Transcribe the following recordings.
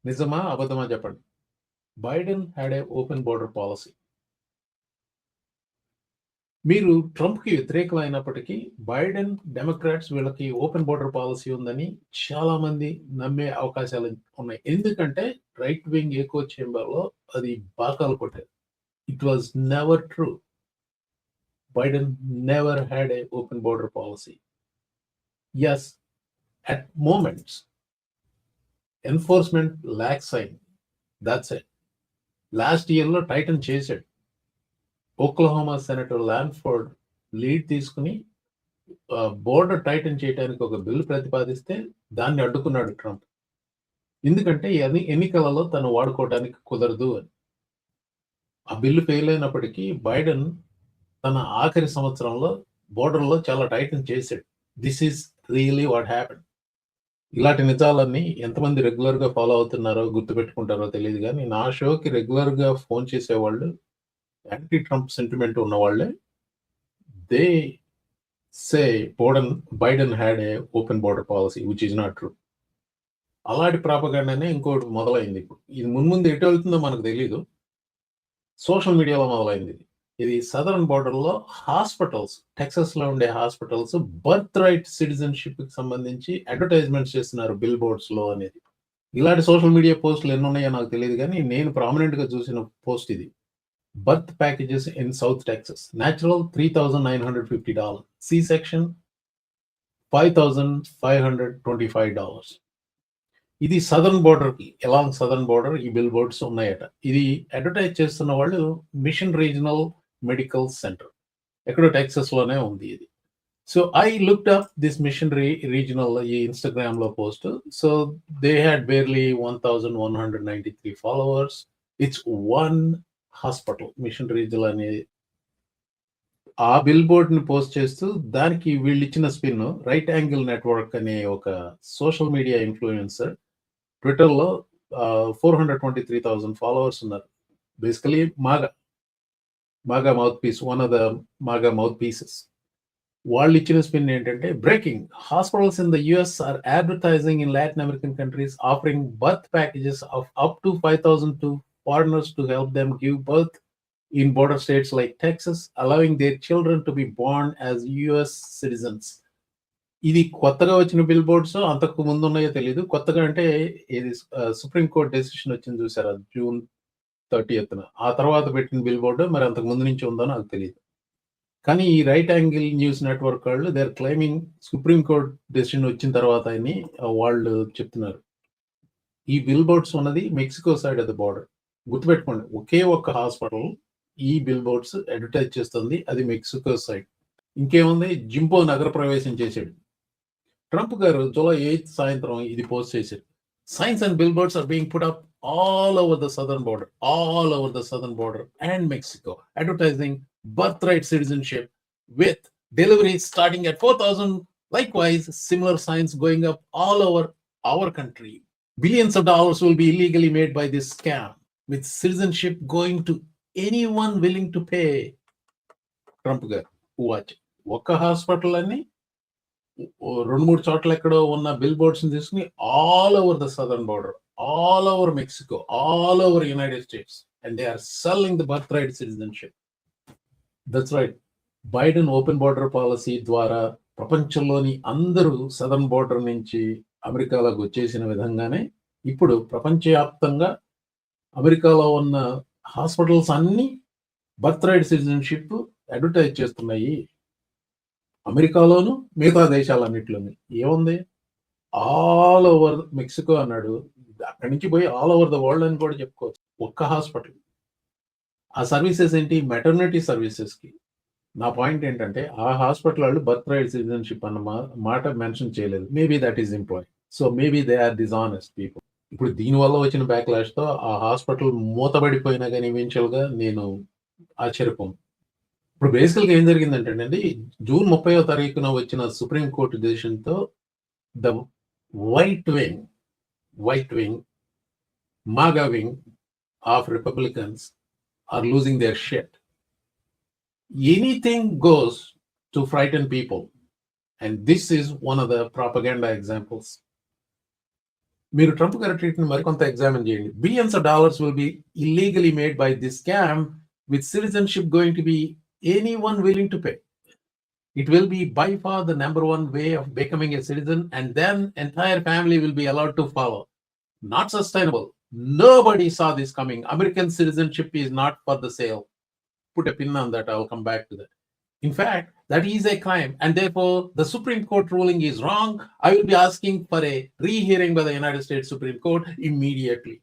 నిజమా? అబద్ధమా చెప్పండి. Biden had a open border policy. మీరు ట్రంప్‌కి వ్యతిరేకులైనప్పటికీ బైడెన్, డెమోక్రాట్స్ వీళ్ళకి ఓపెన్ బోర్డర్ పాలిసీ ఉందని చాలామంది నమ్మే అవకాశాలు ఉన్నాయి. ఎందుకంటే రైట్ వింగ్ ఎకో చేంబర్‌లో అది బాకాలు కొట్టారు. It was never true. Biden never had a open border policy. Yes, at moments, enforcement lacks sign. That's it. Last ఇయర్‌లో టైటన్ చేశాడు. ఓక్లహోమా సెనేటర్ లాన్ఫోర్డ్ లీడ్ తీసుకుని బోర్డర్ టైటన్ చేయడానికి ఒక బిల్ ప్రతిపాదిస్తే దాన్ని అడ్డుకున్నాడు ట్రంప్. ఎందుకంటే ఎన్నికలలో తను వాడుకోవడానికి కుదరదు అని. ఆ బిల్లు ఫెయిల్ అయినప్పటికీ బైడెన్ తన ఆఖరి సంవత్సరంలో బోర్డర్‌లో చాలా టైటన్ చేశాడు. This is really what happened. ఇలాంటి నిజాలన్నీ ఎంతమంది రెగ్యులర్‌గా ఫాలో అవుతున్నారో, గుర్తుపెట్టుకుంటారో తెలీదు గానీ, నా షోకి రెగ్యులర్‌గా ఫోన్ చేసేవాళ్ళు యాంటీ ట్రంప్ సెంటిమెంట్ ఉన్నవాళ్ళే. They say Biden had a open border policy which is not true. అలాంటి ప్రాపగాండానే ఇంకోటి మొదలైంది ఇప్పుడు. ఇది మున్ముందు ఎటు వెళ్తుందో మనకు తెలీదు. సోషల్ మీడియాలో మొదలైంది ఇది. ఇది సదరన్ బోర్డర్‌లో హాస్పిటల్స్, టెక్సాస్‌లో ఉండే హాస్పిటల్స్ బర్త్ రైట్ సిటిజన్‌షిప్‌కి సంబంధించి అడ్వర్టైజ్‌మెంట్స్ చేస్తున్నారు బిల్ బోర్డ్స్‌లో అనేది. ఇలాంటి సోషల్ మీడియా పోస్టులు ఎన్నున్నాయో నాకు తెలీదు గానీ, నేను ప్రామినెంట్‌గా చూసిన పోస్ట్ ఇది. Birth packages in South Texas. Natural $3,950. C section $5,525. ఇది సదర్న్ బోర్డర్‌కి అలాంగ్ సదర్న్ బోర్డర్ ఈ బిల్ బోర్డ్స్ ఉన్నాయట. ఇది అడ్వర్టైజ్ చేస్తున్న వాళ్ళు మిషన్ రీజనల్ మెడికల్ సెంటర్. ఎక్కడో టెక్సాస్‌లోనే ఉంది ఇది. So I looked up this Mission Regional ఈ ఇన్‌స్టాగ్రామ్‌లో post. So they had barely 1,193 followers. It's one hospital Mission Regional అనే ఆ బిల్ బోర్డ్‌ని పోస్ట్ చేస్తూ దానికి వీళ్ళిచ్చిన స్పిన్ రైట్ యాంగిల్ నెట్వర్క్ అనే ఒక సోషల్ మీడియా ఇన్‌ఫ్లుయెన్సర్ ట్విట్టర్‌లో 423,000 ఫాలోవర్స్ ఉన్నారు. Basically MAGA mouthpiece, one of the MAGA mouthpieces. వాళ్ళు ఇచ్చిన స్పిన్ ఏంటంటే breaking hospitals in the US are advertising in Latin American countries offering birth packages of up to 5,000 to foreigners to help them give birth in border states like Texas, allowing their children to be born as US citizens. ఇది కొత్తగా వచ్చిన bill boards అంతకు ముందు ఉన్నాయో తెలియదు. కొత్తగా అంటే ఇది సుప్రీం కోర్ట్ డెసిషన్ వచ్చింది చూసారా జూన్ 30th. ఆ తర్వాత పెట్టిన బిల్ బోర్డు మరి అంతకు ముందు నుంచి ఉందో నాకు తెలియదు. కానీ ఈ రైట్ యాంగిల్ న్యూస్ నెట్వర్క్ వాళ్ళు they are claiming supreme court decision వచ్చిన తర్వాత అని వాళ్ళు చెప్తున్నారు. ఈ బిల్ బోర్డ్స్ ఉన్నది Mexico side of the border. గుర్తుపెట్టుకోండి, ఒకే ఒక్క హాస్పిటల్ ఈ బిల్ బోర్డ్స్ అడ్వర్టైజ్ చేస్తుంది, అది మెక్సికో సైడ్. ఇంకేముంది, జింపో నగర ప్రవేశం చేశాడు ట్రంప్ గారు. జూలై 8 సాయంత్రం ఇది పోస్ట్ చేశారు. Signs and billboards are being put up all over the southern border and Mexico, advertising birth right citizenship with deliveries starting at 4,000. Likewise, similar signs going up all over our country. Billions of dollars will be illegally made by this scam, with citizenship going to anyone willing to pay. Trump గారు వాచ్ ఒక్క hospital అని 2-3 చోట్ల ఎక్కడో ఉన్న billboards తీసుకుని all over the southern border, all over Mexico, all over United States, and they are selling the birth right citizenship. That's right. Biden open border policy ద్వారా ప్రపంచంలోని అందరూ సదర్న్ బోర్డర్ నుంచి అమెరికాలోకి వచ్చేసిన విధంగానే ఇప్పుడు ప్రపంచవ్యాప్తంగా అమెరికాలో ఉన్న హాస్పిటల్స్ అన్ని బర్త్ రైట్ సిటిజన్షిప్ అడ్వర్టైజ్ చేస్తున్నాయి. అమెరికాలోను మిగతా దేశాలన్నింటిలోని ఏముంది, ఆల్ ఓవర్ మెక్సికో అన్నాడు, అక్కడి నుంచి పోయి ఆల్ ఓవర్ ద వరల్డ్ అని కూడా చెప్పుకోవచ్చు. ఒక్క హాస్పిటల్. ఆ సర్వీసెస్ ఏంటి, మెటర్నిటీ సర్వీసెస్కి. నా పాయింట్ ఏంటంటే ఆ హాస్పిటల్ వాళ్ళు బర్త్ రైట్ సిటిజన్షిప్ అన్న మాట మెన్షన్ చేయలేదు. Maybe that is important. So maybe they are dishonest people. ఇప్పుడు దీనివల్ల వచ్చిన బ్యాక్లాష్తో ఆ హాస్పిటల్ మూతబడిపోయినా కానీ ఈవెన్చువల్గా నేను ఆశ్చర్యపోను. ఇప్పుడు బేసికల్గా ఏం జరిగిందంటే అండి, జూన్ 30వ తారీఖున వచ్చిన సుప్రీంకోర్టు డెసిషన్తో the white wing MAGA wing of Republicans are losing their shit. Anything goes to frighten people, and this is one of the propaganda examples. మీరు ట్రంప్ గారి ట్వీట్ని మరికొంత ఎగ్జామిన్ చేయండి. Billions of dollars will be illegally made by this scam with citizenship going to be anyone willing to pay. It will be by far the number one way of becoming a citizen, and then entire family will be allowed to follow. Not sustainable. Nobody saw this coming. American citizenship is not for the sale. Put a pin on that. I will come back to that. In fact, that is a crime, and therefore the Supreme Court ruling is wrong. I will be asking for a rehearing by the United States Supreme Court immediately.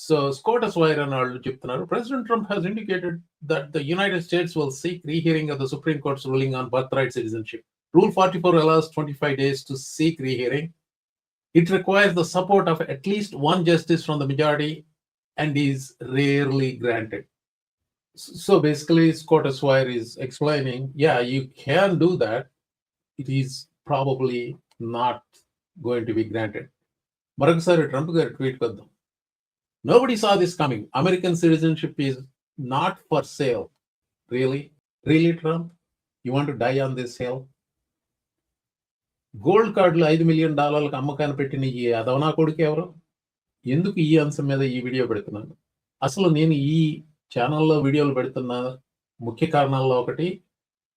So, SCOTUS wire and all చెప్తున్నారు. President Trump has indicated that the United States will seek rehearing of the Supreme Court's ruling on birthright citizenship. Rule 44 allows 25 days to seek rehearing. It requires the support of at least one justice from the majority and is rarely granted. So basically, SCOTUS wire is explaining, yeah, you can do that. It is probably not going to be granted. మరొకసారి Trump గారి tweet వద్దాం. Nobody saw this coming. American citizenship is not for sale. Really? Really, Trump? You want to die on this hill? Gold కార్డులు $5 million అమ్మకాన్ని పెట్టిన ఈ అదవనా కొడుకు ఎవరు? ఎందుకు ఈ అంశం మీద ఈ వీడియో పెడుతున్నాను? అసలు నేను ఈ ఛానల్లో వీడియోలు పెడుతున్న ముఖ్య కారణాల్లో ఒకటి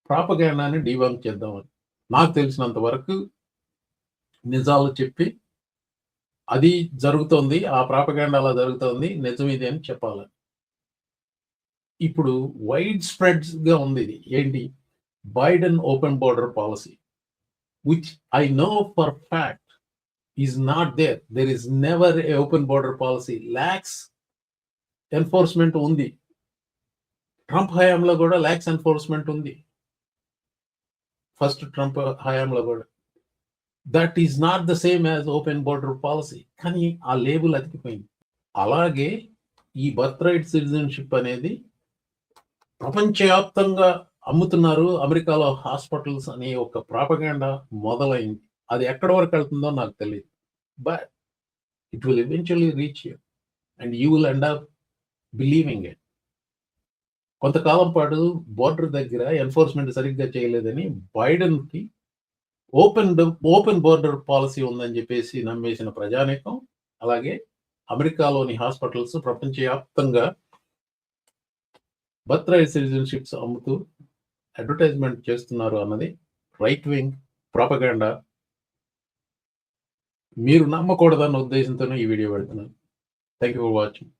ప్రాపగాండాని డీబంక్ చేద్దామని. నాకు తెలిసినంత వరకు నిజాలు చెప్పి అది జరుగుతోంది, ఆ ప్రాపగాండా అలా జరుగుతోంది, నిజం ఇది అని చెప్పాలి. ఇప్పుడు వైడ్ స్ప్రెడ్స్గా ఉంది ఇది. ఏంటి? Biden open border policy, which I know for fact is not there. There is never a open border policy. Lax enforcement undi. Trump hayamlo kuda lax enforcement undi. First Trump hayamlo kuda. That is not the same as open border policy. Kani aa label అతికిపోయింది. అలాగే ఈ బర్త్రైట్ citizenship అనేది ప్రపంచవ్యాప్తంగా అమ్ముతున్నారు, అమెరికాలో hospitals అనే ఒక propaganda మొదలైంది. అది ఎక్కడి వరకు వెళ్తుందో నాకు తెలియదు. But it will eventually reach you and you will end up believing it. కొంతకాలం పాటు బోర్డర్ దగ్గర ఎన్ఫోర్స్మెంట్ సరిగ్గా చేయలేదని బైడెన్కి ఓపెన్ బోర్డర్ పాలసీ ఉందని చెప్పేసి నమ్మేసిన ప్రజానీకం, అలాగే అమెరికాలోని హాస్పిటల్స్ ప్రపంచవ్యాప్తంగా బర్త్రైట్ సిటిజన్షిప్స్ అమ్ముతూ అడ్వర్టైజ్మెంట్ చేస్తున్నారు అన్నది రైట్ వింగ్ ప్రాపగాండా. మీరు నమ్మకూడదన్న ఉద్దేశంతోనే ఈ వీడియో పెడుతున్నాను. Thank you for watching.